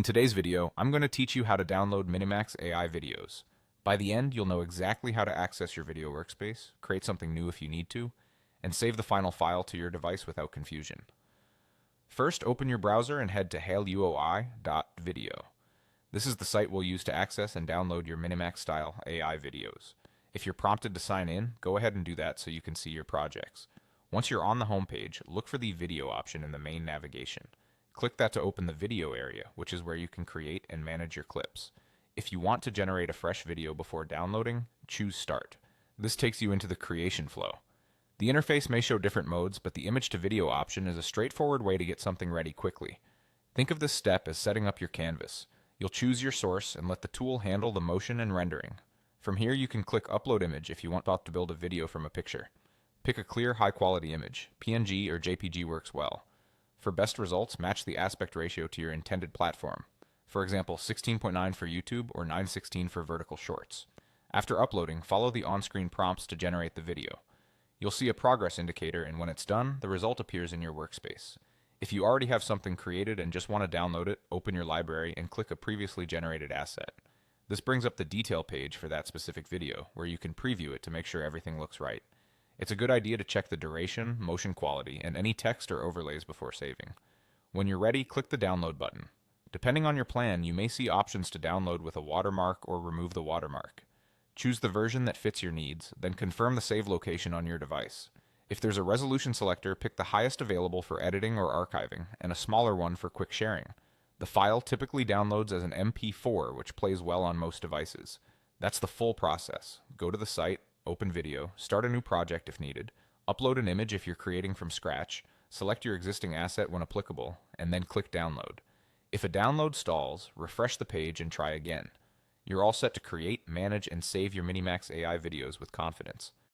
In today's video, I'm going to teach you how to download Minimax AI videos. By the end, you'll know exactly how to access your video workspace, create something new if you need to, and save the final file to your device without confusion. First, open your browser and head to hailuoi.video. This is the site we'll use to access and download your Minimax-style AI videos. If you're prompted to sign in, go ahead and do that so you can see your projects. Once you're on the home page, look for the video option in the main navigation. Click that to open the video area, which is where you can create and manage your clips. If you want to generate a fresh video before downloading, choose Start. This takes you into the creation flow. The interface may show different modes, but the image to video option is a straightforward way to get something ready quickly. Think of this step as setting up your canvas. You'll choose your source and let the tool handle the motion and rendering. From here, you can click Upload Image if you want to build a video from a picture. Pick a clear, high-quality image. PNG or JPG works well. For best results, match the aspect ratio to your intended platform. For example, 16:9 for YouTube or 9:16 for vertical shorts. After uploading, follow the on-screen prompts to generate the video. You'll see a progress indicator, and when it's done, the result appears in your workspace. If you already have something created and just want to download it, open your library and click a previously generated asset. This brings up the detail page for that specific video, where you can preview it to make sure everything looks right. It's a good idea to check the duration, motion quality, and any text or overlays before saving. When you're ready, click the download button. Depending on your plan, you may see options to download with a watermark or remove the watermark. Choose the version that fits your needs, then confirm the save location on your device. If there's a resolution selector, pick the highest available for editing or archiving, and a smaller one for quick sharing. The file typically downloads as an MP4, which plays well on most devices. That's the full process. Go to the site, open video, start a new project if needed, upload an image if you're creating from scratch, select your existing asset when applicable, and then click download. If a download stalls, refresh the page and try again. You're all set to create, manage, and save your Minimax AI videos with confidence.